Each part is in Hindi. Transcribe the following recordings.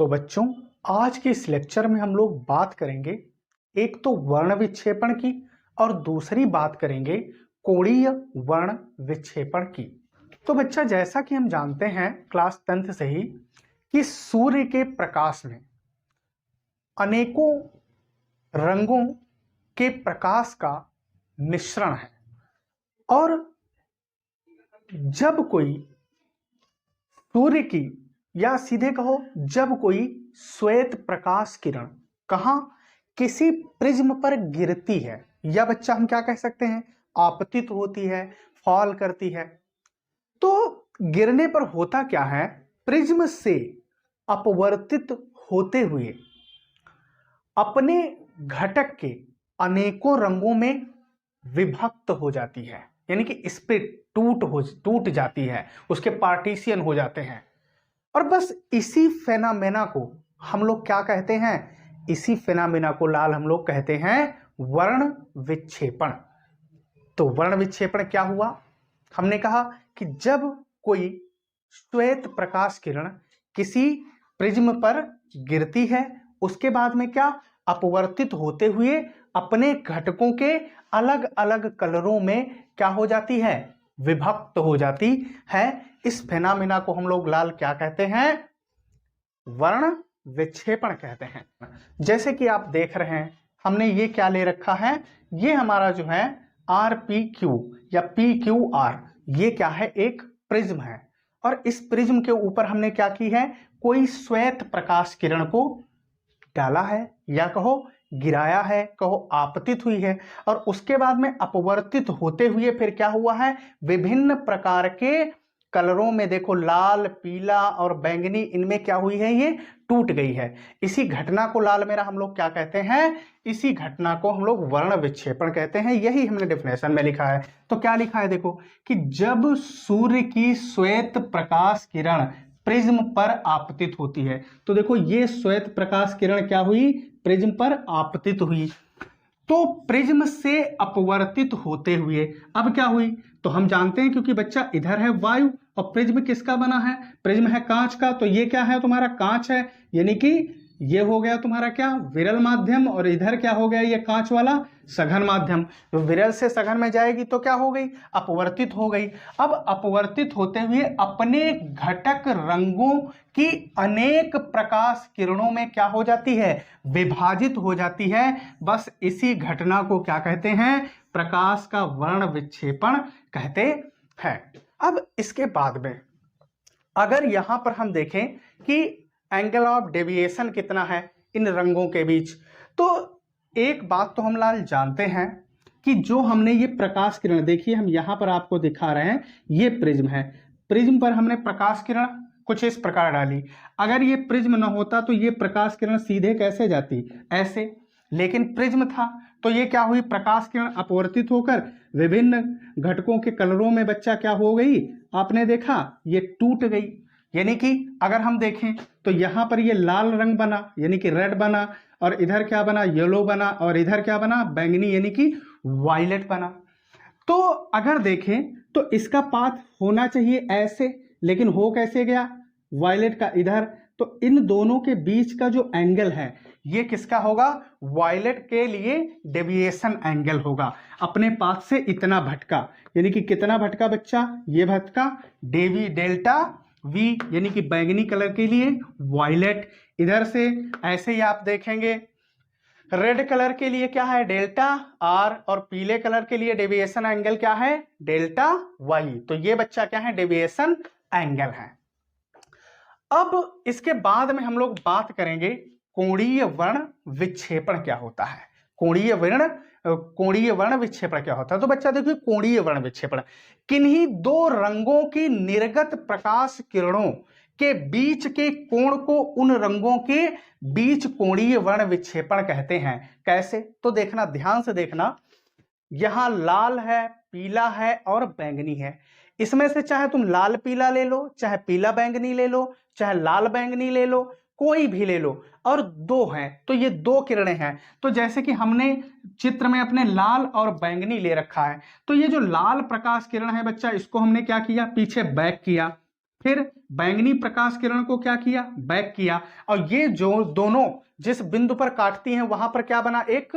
तो बच्चों, आज के इस लेक्चर में हम लोग बात करेंगे एक तो वर्ण विक्षेपण की और दूसरी बात करेंगे कोणीय वर्ण विक्षेपण की। तो बच्चा, जैसा कि हम जानते हैं क्लास 10th से ही कि सूर्य के प्रकाश में अनेकों रंगों के प्रकाश का मिश्रण है और जब कोई सूर्य की या सीधे कहो जब कोई श्वेत प्रकाश किरण कहां किसी प्रिज्म पर गिरती है या बच्चा हम क्या कह सकते हैं आपतित होती है, फॉल करती है, तो गिरने पर होता क्या है, प्रिज्म से अपवर्तित होते हुए अपने घटक के अनेकों रंगों में विभक्त हो जाती है, यानी कि इस पे टूट जाती है, उसके पार्टीशन हो जाते हैं। और बस इसी फेनामेना को हम लोग क्या कहते हैं, इसी फेनामेना को लाल हम लोग कहते हैं वर्ण विक्षेपण। तो वर्ण विक्षेपण क्या हुआ, हमने कहा कि जब कोई श्वेत प्रकाश किरण किसी प्रिज्म पर गिरती है, उसके बाद में क्या अपवर्तित होते हुए अपने घटकों के अलग अलग कलरों में क्या हो जाती है, विभक्त हो जाती है। इस फेनामिना को हम लोग लाल क्या कहते हैं, वर्ण विक्षेपण कहते हैं। जैसे कि आप देख रहे हैं, हमने ये क्या ले रखा है, ये हमारा जो है RPQ या PQR, ये क्या है, एक प्रिज्म है। और इस प्रिज्म के ऊपर हमने क्या की है, कोई श्वेत प्रकाश किरण को डाला है या कहो गिराया है, कहो आपतित हुई है, और उसके बाद में अपवर्तित होते हुए फिर क्या हुआ है, विभिन्न प्रकार के कलरों में, देखो लाल, पीला और बैंगनी, इनमें क्या हुई है, ये टूट गई है। इसी घटना को लाल मेरा हम लोग क्या कहते हैं, इसी घटना को हम लोग वर्ण विक्षेपण कहते हैं। यही हमने डेफिनेशन में लिखा है। तो क्या लिखा है, देखो कि जब सूर्य की श्वेत प्रकाश किरण प्रिज्म पर आपतित होती है, तो देखो ये श्वेत प्रकाश किरण क्या हुई, प्रिज्म पर आपतित हुई, तो प्रिज्म से अपवर्तित होते हुए अब क्या हुई, तो हम जानते हैं क्योंकि बच्चा इधर है वायु और प्रिज्म किसका बना है, प्रिज्म है कांच का, तो ये क्या है, तुम्हारा कांच है, यानी कि ये हो गया तुम्हारा क्या, विरल माध्यम, और इधर क्या हो गया, ये कांच वाला सघन माध्यम। विरल से सघन में जाएगी तो क्या हो गई, अपवर्तित हो गई। अब अपवर्तित होते हुए अपने घटक रंगों की अनेक प्रकाश किरणों में क्या हो जाती है, विभाजित हो जाती है। बस इसी घटना को क्या कहते हैं, प्रकाश का वर्ण विक्षेपण कहते हैं। अब इसके बाद में अगर यहां पर हम देखें कि एंगल ऑफ डेविएशन कितना है इन रंगों के बीच, तो एक बात तो हम लाल जानते हैं कि जो हमने ये प्रकाश किरण, देखिए हम यहां पर आपको दिखा रहे हैं, ये प्रिज्म है, प्रिज्म पर हमने प्रकाश किरण कुछ इस प्रकार डाली। अगर ये प्रिज्म न होता तो ये प्रकाश किरण सीधे कैसे जाती, ऐसे, लेकिन प्रिज्म था तो ये क्या हुई, प्रकाश किरण अपवर्तित होकर विभिन्न घटकों के कलरों में बच्चा क्या हो गई, आपने देखा ये टूट गई। यानी कि अगर हम देखें तो यहां पर ये लाल रंग बना, यानी कि रेड बना, और इधर क्या बना, येलो बना, और इधर क्या बना, बैंगनी, यानी कि वायलेट बना। तो अगर देखें तो इसका पाथ होना चाहिए ऐसे, लेकिन हो कैसे गया, वायलेट का इधर, तो इन दोनों के बीच का जो एंगल है ये किसका होगा, वायलेट के लिए डेविएशन एंगल होगा, अपने पाथ से इतना भटका, यानी कि कितना भटका बच्चा, ये भटका डेल्टा V, यानी कि बैंगनी कलर के लिए वायलेट। इधर से ऐसे ही आप देखेंगे रेड कलर के लिए क्या है, डेल्टा R, और पीले कलर के लिए डेविएशन एंगल क्या है, डेल्टा Y। तो ये बच्चा क्या है, डेविएशन एंगल है। अब इसके बाद में हम लोग बात करेंगे कोणीय वर्ण विक्षेपण क्या होता है। कोणीय वर्ण विक्षेपण क्या होता है, तो बच्चा देखिए कोणीय वर्ण विक्षेपण किन्हीं दो रंगों की निर्गत प्रकाश किरणों के बीच के कोण को उन रंगों के बीच कोणीय वर्ण विक्षेपण कहते हैं। कैसे, तो देखना, ध्यान से देखना, यहां लाल है, पीला है और बैंगनी है, इसमें से चाहे तुम लाल पीला ले लो, चाहे पीला बैंगनी ले लो, चाहे लाल बैंगनी ले लो, कोई भी ले लो, और दो हैं तो ये दो किरणें हैं। तो जैसे कि हमने चित्र में अपने लाल और बैंगनी ले रखा है, तो ये जो लाल प्रकाश किरण है बच्चा, इसको हमने क्या किया, पीछे बैक किया, फिर बैंगनी प्रकाश किरण को क्या किया, बैक किया, और ये जो दोनों जिस बिंदु पर काटती हैं वहां पर क्या बना, एक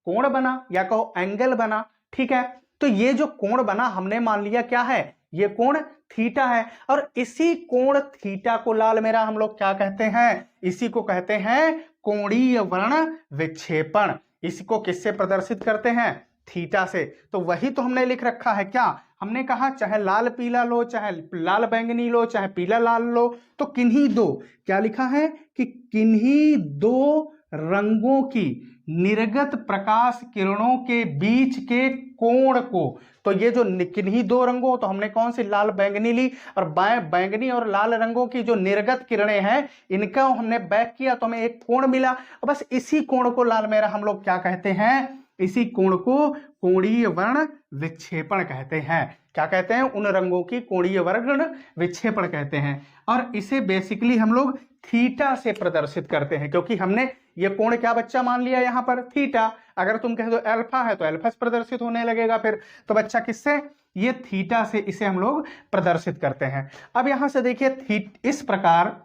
कोण बना या कहो एंगल बना। ठीक है, तो ये जो कोण बना हमने मान लिया क्या है, ये कोण थीटा है, और इसी कोण थीटा को लाल मेरा हम लोग क्या कहते हैं, इसी को कहते हैं कोणीय वर्ण विक्षेपण। इसको किससे प्रदर्शित करते हैं, थीटा से। तो वही तो हमने लिख रखा है, क्या हमने कहा, चाहे लाल पीला लो, चाहे लाल बैंगनी लो, चाहे पीला लाल लो, तो किन्हीं दो, क्या लिखा है कि किन्हीं दो रंगों की निर्गत प्रकाश किरणों के बीच के कोण को। तो ये जो किन्हीं दो रंगों, तो हमने कौन सी, लाल बैंगनी ली, और बैंगनी और लाल रंगों की जो निर्गत किरणें हैं इनका हमने बैक किया तो हमें एक कोण मिला। बस इसी कोण को लाल मेरा हम लोग क्या कहते हैं, इसी कोण को कोणीय वर्ण विक्षेपण कहते हैं। क्या कहते हैं, उन रंगों की कोणीय वर्ण विक्षेपण कहते हैं। और इसे बेसिकली हम लोग थीटा से प्रदर्शित करते हैं, क्योंकि हमने ये कोण क्या बच्चा मान लिया यहां पर, थीटा। अगर तुम कह दो अल्फा है तो अल्फा से प्रदर्शित होने लगेगा फिर, तो बच्चा किससे, ये थीटा से इसे हम लोग प्रदर्शित करते हैं। अब यहां से देखिए इस प्रकार,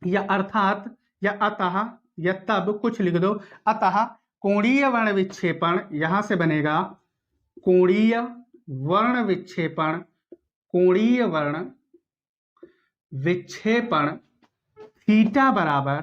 या अर्थात, या अतः, या तब कुछ लिख दो, अतः कोणीय वर्ण विक्षेपण, यहां से बनेगा कोणीय वर्ण विक्षेपण, कोणीय वर्ण विक्षेपण थीटा बराबर,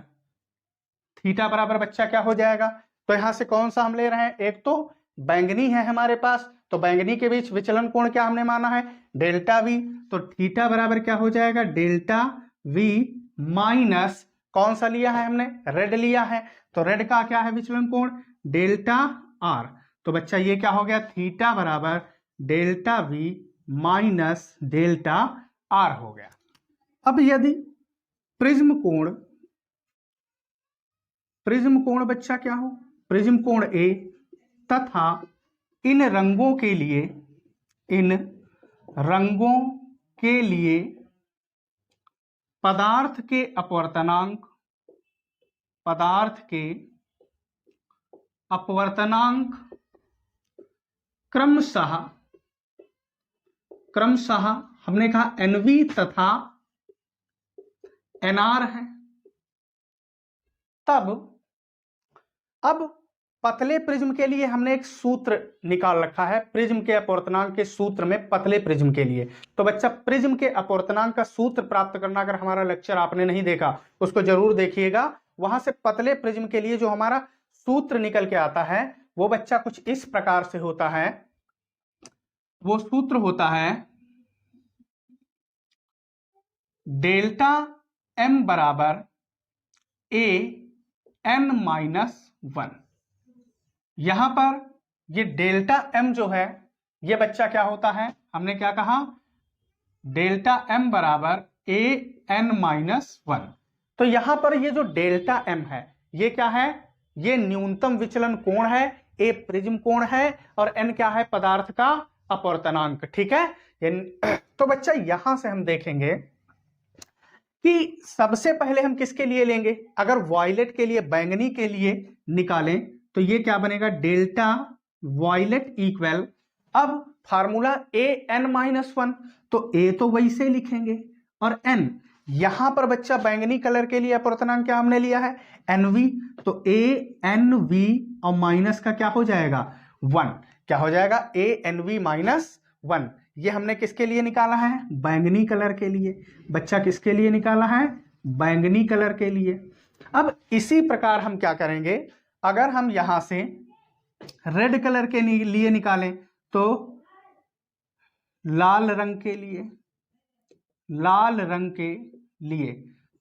थीटा बराबर बच्चा क्या हो जाएगा, तो यहां से कौन सा हम ले रहे हैं, एक तो बैंगनी है हमारे पास, तो बैंगनी के बीच विचलन कोण क्या हमने माना है, डेल्टा वी। तो थीटा बराबर क्या हो जाएगा, डेल्टा वी माइनस कौन सा लिया है हमने, रेड लिया है, तो रेड का क्या है विचलन कोण, डेल्टा आर। तो बच्चा ये क्या हो गया, थीटा बराबर delta we minus delta R हो गया। अब यदि प्रिज्म कोण बच्चा क्या हो, प्रिज्म कोण ए तथा इन रंगों के लिए पदार्थ के अपवर्तनांक क्रमशः हमने कहा एनवी तथा एनआर है। तब अब पतले प्रिज्म के लिए हमने एक सूत्र निकाल रखा है, प्रिज्म के अपवर्तनांक के सूत्र में पतले प्रिज्म के लिए। तो बच्चा प्रिज्म के अपवर्तनांक का सूत्र प्राप्त करना, अगर हमारा लेक्चर आपने नहीं देखा उसको जरूर देखिएगा। वहां से पतले प्रिज्म के लिए जो हमारा सूत्र निकल के आता है वो बच्चा कुछ इस प्रकार से होता है, वो सूत्र होता है डेल्टा एम बराबर ए एन माइनस 1। यहां पर ये डेल्टा एम जो है ये बच्चा क्या होता है, हमने क्या कहा, डेल्टा एम बराबर ए एन माइनस 1। तो यहां पर ये जो डेल्टा एम है ये क्या है, ये न्यूनतम विचलन कोण है, ए प्रिज्म कोण है, और एन क्या है, पदार्थ का अपवर्तनांक। ठीक है, तो बच्चा यहां से हम देखेंगे कि सबसे पहले हम किसके लिए लेंगे, अगर वॉयलेट के लिए, बैंगनी के लिए निकालें तो ये क्या बनेगा, डेल्टा वॉयलेट इक्वल, अब फार्मूला ए एन माइनस 1, तो ए तो वैसे लिखेंगे, और एन यहां पर बच्चा बैंगनी कलर के लिए अपवर्तनांक क्या हमने लिया है, एनवी, तो ए एन वी और माइनस का क्या हो जाएगा 1, क्या हो जाएगा ए एन वी माइनस 1। ये हमने किसके लिए निकाला है, बैंगनी कलर के लिए। बच्चा किसके लिए निकाला है, बैंगनी कलर के लिए। अब इसी प्रकार हम क्या करेंगे, अगर हम यहां से रेड कलर के लिए निकालें तो लाल रंग के लिए,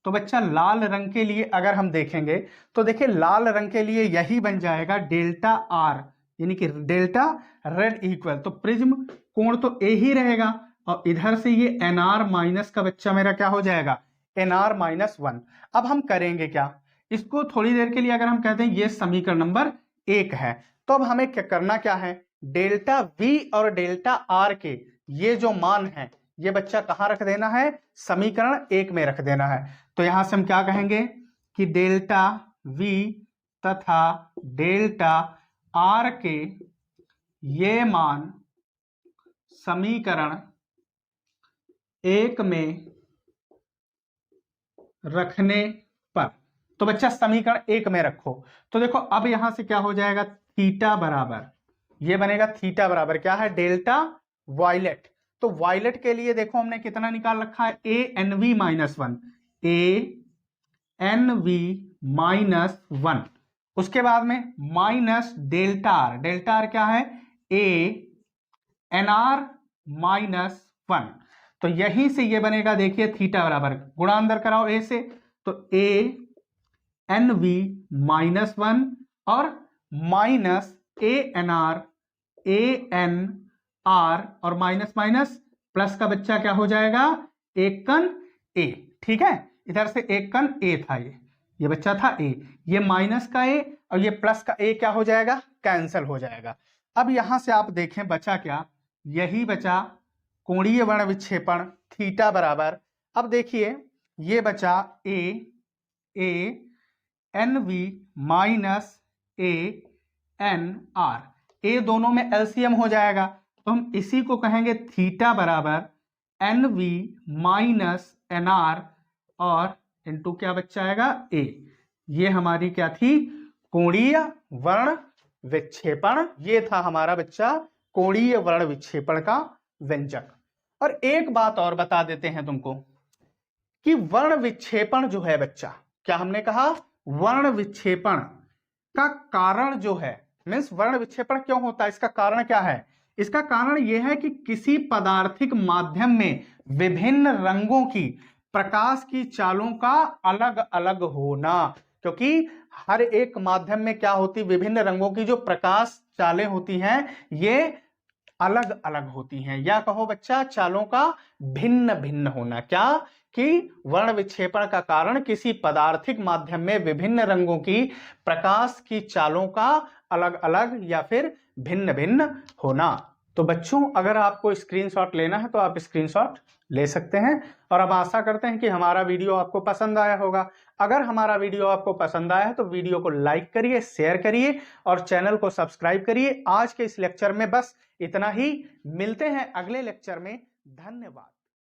तो बच्चा लाल रंग के लिए अगर हम देखेंगे तो देखिए लाल रंग के लिए यही बन जाएगा डेल्टा आर, यानी कि डेल्टा रेड इक्वल, तो प्रिज्म कोण तो ए ही रहेगा, और इधर से ये एन आर माइनस का बच्चा मेरा क्या हो जाएगा, एन आर माइनस 1। अब हम करेंगे क्या, इसको थोड़ी देर के लिए अगर हम कहते हैं ये समीकरण नंबर 1 है, तो अब हमें क्या करना, क्या है, डेल्टा वी और डेल्टा आर के ये जो मान है ये बच्चा कहां रख देना है, समीकरण 1 में रख देना है। तो यहां से हम क्या कहेंगे कि डेल्टा वी तथा डेल्टा आर के ये मान समीकरण 1 में रखने पर। तो बच्चा समीकरण 1 में रखो। तो देखो अब यहां से क्या हो जाएगा, थीटा बराबर, ये बनेगा थीटा बराबर क्या है, डेल्टा वायलेट। तो वायलेट के लिए देखो हमने कितना निकाल रखा है, A N V minus one, A N V minus one. उसके बाद में minus delta R, delta R क्या है, A N R minus one. तो यहीं से ये बनेगा, देखिए थीटा बराबर, गुणा अंदर कराओ ए से, तो A N V minus one और माइनस ए एन आर और माइनस माइनस प्लस का बच्चा क्या हो जाएगा, एक कन ए। ठीक है, इधर से एक कन ए था, ये बच्चा था ए, ये माइनस का ए और ये प्लस का ए क्या हो जाएगा, कैंसिल हो जाएगा। अब यहां से आप देखें बचा क्या, यही बचा कोणीय वर्ण विक्षेपण थीटा बराबर। अब देखिए ये बचा A N V minus A N R, ए दोनों में एलसीएम हो जाएगा, तो हम इसी को कहेंगे थीटा बराबर N V minus N R और इनटू क्या बच्चा आएगा, ए। ये हमारी क्या थी, कोणीय वर्ण विक्षेपण। ये था हमारा बच्चा कोणीय वर्ण विक्षेपण का व्यंजक। और एक बात और बता देते हैं तुमको कि वर्ण विक्षेपण जो है बच्चा, क्या हमने कहा, वर्ण विक्षेपण का कारण जो है, मीन्स वर्ण विक्षेपण क्यों होता है, इसका कारण क्या है, इसका कारण यह है कि किसी पदार्थिक माध्यम में विभिन्न रंगों की प्रकाश की चालों का अलग अलग होना। क्योंकि हर एक माध्यम में क्या होती, विभिन्न रंगों की जो प्रकाश चालें होती हैं ये अलग अलग होती हैं, या कहो बच्चा चालों का भिन्न भिन्न होना। क्या कि वर्ण विक्षेपण का कारण किसी पदार्थिक माध्यम में विभिन्न रंगों की प्रकाश की चालों का अलग अलग या फिर भिन्न भिन्न होना। तो बच्चों अगर आपको स्क्रीनशॉट लेना है तो आप स्क्रीनशॉट ले सकते हैं। और अब आशा करते हैं कि हमारा वीडियो आपको पसंद आया होगा। अगर हमारा वीडियो आपको पसंद आया है तो वीडियो को लाइक करिए, शेयर करिए और चैनल को सब्सक्राइब करिए। आज के इस लेक्चर में बस इतना ही, मिलते हैं अगले लेक्चर में। धन्यवाद।